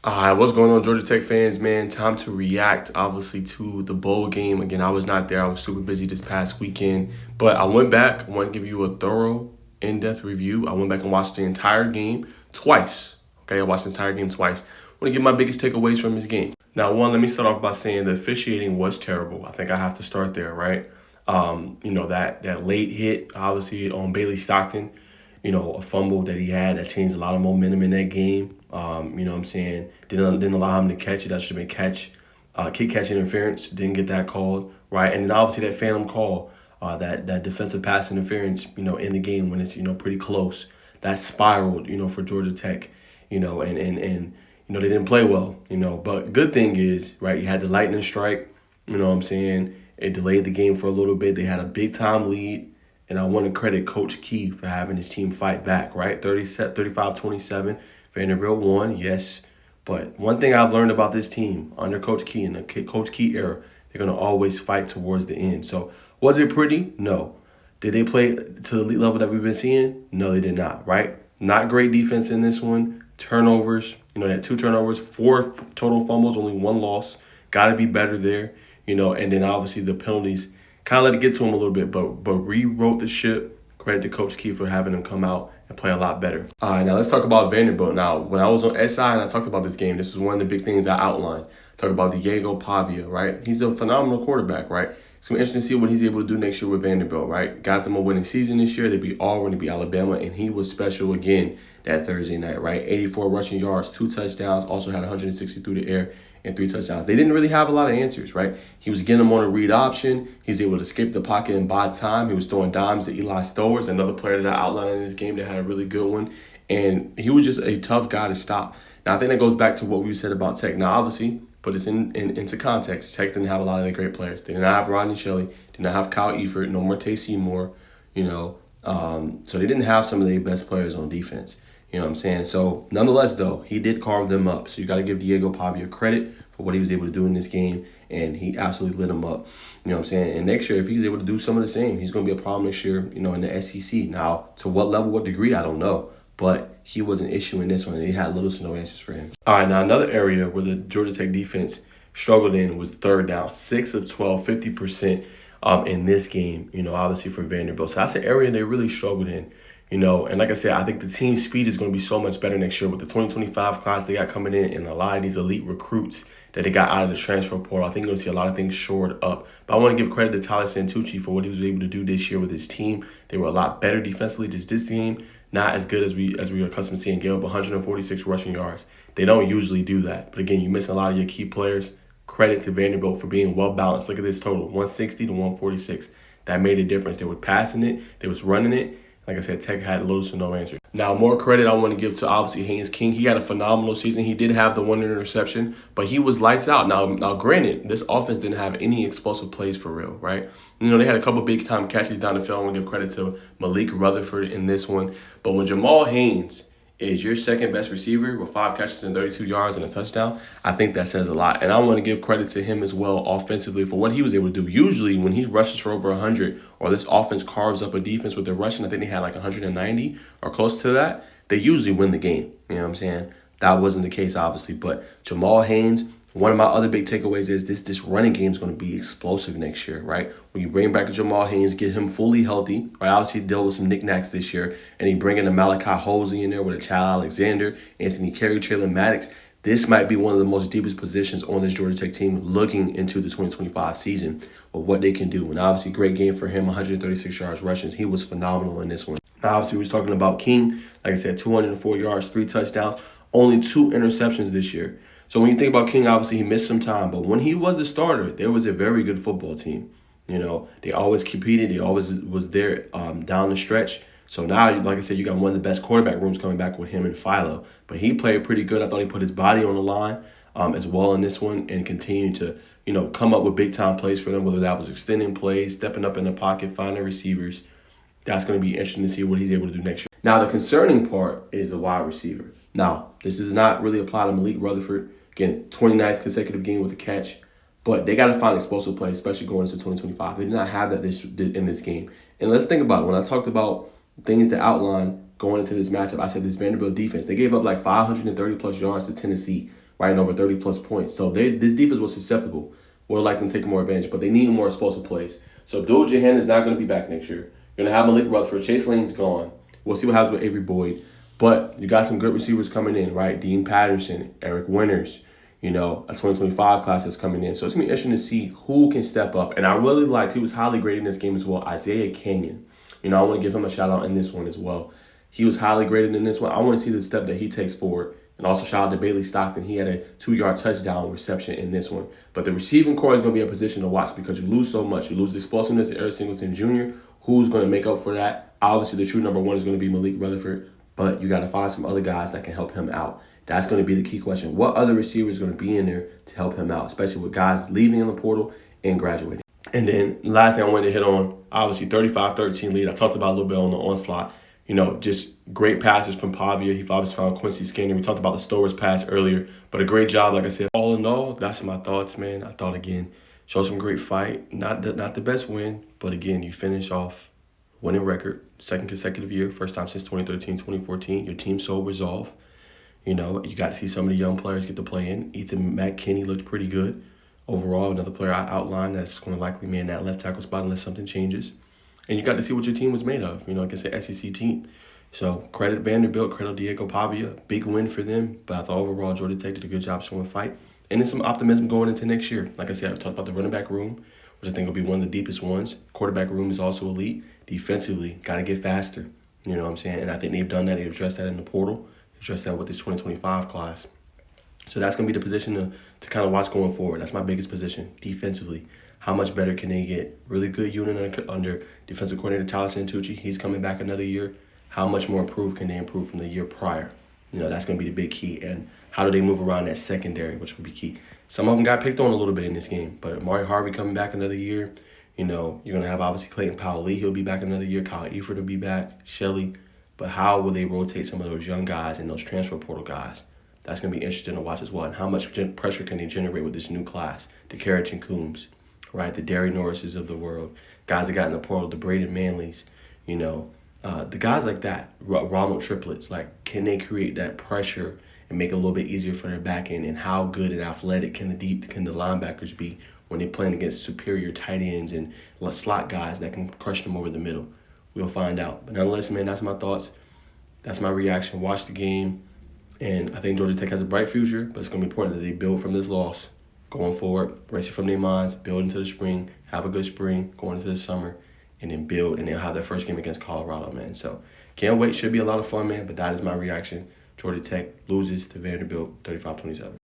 What's going on, Georgia Tech fans, man? Time to react, obviously, to the bowl game. Again, I was not there. I was super busy this past weekend. But I went back. I want to give you a thorough, in-depth review. I went back and watched the entire game twice. Okay, I watched the entire game twice. I want to give my biggest takeaways from this game. Now, one, let me start off by saying the officiating was terrible. I think I have to start there, right? That late hit, obviously, on Bailey Stockton, a fumble that he had that changed a lot of momentum in that game. What I'm saying? Didn't allow him to catch it. That should have been kick catch interference. Didn't get that called, right? And then obviously that phantom call, that defensive pass interference, in the game when it's, pretty close. That spiraled, for Georgia Tech, and they didn't play well, But good thing is, right, you had the lightning strike, what I'm saying? It delayed the game for a little bit. They had a big time lead. And I want to credit Coach Key for having his team fight back, right? 35-27. Vanderbilt won, yes. But one thing I've learned about this team under Coach Key in the Coach Key era, they're going to always fight towards the end. So was it pretty? No. Did they play to the elite level that we've been seeing? No, they did not, right? Not great defense in this one. Turnovers, they had 2 turnovers, 4 total fumbles, only 1 loss. Got to be better there, and then obviously the penalties kind of let it get to him a little bit, but rewrote the ship. Credit to Coach Key for having him come out and play a lot better. All right, now let's talk about Vanderbilt. Now, when I was on SI and I talked about this game, this is one of the big things I outlined. Talk about Diego Pavia, right? He's a phenomenal quarterback, right? It's going to be interesting to see what he's able to do next year with Vanderbilt, right? Got them a winning season this year. They beat Auburn, they beat Alabama, and he was special again that Thursday night, right? 84 rushing yards, 2 touchdowns, also had 160 through the air and 3 touchdowns. They didn't really have a lot of answers, right? He was getting them on a read option. He's able to escape the pocket and buy time. He was throwing dimes to Eli Stowers, another player that I outlined in this game that had a really good one. And he was just a tough guy to stop. Now, I think that goes back to what we said about Tech. Now, obviously, put this into context. Tech didn't have a lot of the great players. They did not have Rodney Shelley. Did not have Kyle Efert. No more Tay Seymour. So they didn't have some of the best players on defense. You know what I'm saying? So nonetheless, though, he did carve them up. So you got to give Diego Pavia credit for what he was able to do in this game, and he absolutely lit them up. You know what I'm saying? And next year, if he's able to do some of the same, he's going to be a problem next year, in the SEC. Now, to what level, what degree, I don't know. But he was an issue in this one, and he had little to no answers for him. All right, now another area where the Georgia Tech defense struggled in was third down. 6 of 12, 50% in this game, obviously for Vanderbilt. So that's an area they really struggled in. And like I said, I think the team speed is going to be so much better next year with the 2025 class they got coming in and a lot of these elite recruits that they got out of the transfer portal. I think you're going to see a lot of things shored up. But I want to give credit to Tyler Santucci for what he was able to do this year with his team. They were a lot better defensively. Just this game, not as good as we are accustomed to seeing. Gave up 146 rushing yards. They don't usually do that. But again, you miss a lot of your key players. Credit to Vanderbilt for being well balanced. Look at this total, 160 to 146. That made a difference. They were passing it. They was running it. Like I said, Tech had little to no answer. Now, more credit I want to give to, obviously, Haynes King. He had a phenomenal season. He did have the 1 interception, but he was lights out. Now, granted, this offense didn't have any explosive plays for real, right? They had a couple big-time catches down the field. I want to give credit to Malik Rutherford in this one. But when Jamal Haynes is your second-best receiver with 5 catches and 32 yards and a touchdown, I think that says a lot. And I want to give credit to him as well offensively for what he was able to do. Usually, when he rushes for over 100 or this offense carves up a defense with their rushing, I think they had like 190 or close to that, they usually win the game. You know what I'm saying? That wasn't the case, obviously. But Jamal Haynes, one of my other big takeaways is this running game is going to be explosive next year, right? When you bring back Jamal Haynes, get him fully healthy, right? Obviously, he dealt with some knickknacks this year, and he bring in a Malachi Hosey in there with a Chad Alexander, Anthony Carey, Traylon Maddox. This might be one of the most deepest positions on this Georgia Tech team looking into the 2025 season of what they can do. And obviously, great game for him, 136 yards rushing. He was phenomenal in this one. Now, obviously, we was talking about King. Like I said, 204 yards, 3 touchdowns, only 2 interceptions this year. So when you think about King, obviously he missed some time, but when he was a starter, there was a very good football team. They always competed. They always was there down the stretch. So now, like I said, you got one of the best quarterback rooms coming back with him and Philo. But he played pretty good. I thought he put his body on the line as well in this one and continued to, come up with big-time plays for them, whether that was extending plays, stepping up in the pocket, finding receivers. That's going to be interesting to see what he's able to do next year. Now, the concerning part is the wide receiver. Now, this does not really apply to Malik Rutherford. Again, 29th consecutive game with a catch. But they got to find explosive plays, especially going into 2025. They did not have that in this game. And let's think about it. When I talked about things to outline going into this matchup, I said this Vanderbilt defense, they gave up like 530-plus yards to Tennessee, right over 30-plus points. So this defense was susceptible. Would like them to take more advantage, but they need more explosive plays. So Abdul Jahan is not going to be back next year. You're going to have Malik Rutherford. Chase Lane's gone. We'll see what happens with Avery Boyd. But you got some good receivers coming in, right? Dean Patterson, Eric Winters, a 2025 class is coming in. So it's going to be interesting to see who can step up. And I really liked, he was highly graded in this game as well, Isaiah Kenyon. I want to give him a shout out in this one as well. He was highly graded in this one. I want to see the step that he takes forward. And also shout out to Bailey Stockton. He had a 2-yard touchdown reception in this one. But the receiving core is going to be a position to watch because you lose so much. You lose the explosiveness of Eric Singleton Jr. Who's going to make up for that? Obviously, the true number one is going to be Malik Rutherford. But you got to find some other guys that can help him out. That's going to be the key question. What other receiver is going to be in there to help him out, especially with guys leaving in the portal and graduating? And then last thing I wanted to hit on, obviously 35-13 lead. I talked about a little bit on the onslaught. Just great passes from Pavia. He obviously found Quincy Skinner. We talked about the Stowers pass earlier, but a great job, like I said. All in all, that's my thoughts, man. I thought, again, show some great fight. Not the best win, but again, you finish off winning record, second consecutive year, first time since 2013, 2014. Your team so resolved. You got to see some of the young players get to play in. Ethan McKinney looked pretty good. Overall, another player I outlined that's going to likely be in that left tackle spot unless something changes. And you got to see what your team was made of, against the SEC team. So credit Vanderbilt, credit Diego Pavia. Big win for them. But I thought overall Georgia Tech did a good job showing fight. And then some optimism going into next year. Like I said, I talked about the running back room, which I think will be one of the deepest ones. Quarterback room is also elite. Defensively, got to get faster. You know what I'm saying? And I think they've done that. They've addressed that in the portal. Addressed that with this 2025 class. So that's going to be the position to kind of watch going forward. That's my biggest position, defensively. How much better can they get? Really good unit under defensive coordinator Tyler Santucci. He's coming back another year. How much more improved can they improve from the year prior? That's going to be the big key. And how do they move around that secondary, which will be key. Some of them got picked on a little bit in this game. But Amari Harvey coming back another year. You're going to have obviously Clayton Powell-Lee. He'll be back another year. Kyle Eford will be back. Shelley. But how will they rotate some of those young guys and those transfer portal guys? That's going to be interesting to watch as well. And how much pressure can they generate with this new class? The Carrington Coombs, right? The Derry Norrises of the world. Guys that got in the portal, the Braden Manleys, the guys like that, Ronald Triplets. Like, can they create that pressure and make it a little bit easier for their back end? And how good and athletic can the linebackers be when they're playing against superior tight ends and slot guys that can crush them over the middle? We'll find out. But nonetheless, man, that's my thoughts. That's my reaction. Watch the game. And I think Georgia Tech has a bright future, but it's going to be important that they build from this loss going forward, erase it from their minds, build into the spring, have a good spring going into the summer, and then build, and they'll have their first game against Colorado, man. So can't wait. Should be a lot of fun, man, but that is my reaction. Georgia Tech loses to Vanderbilt 35-27.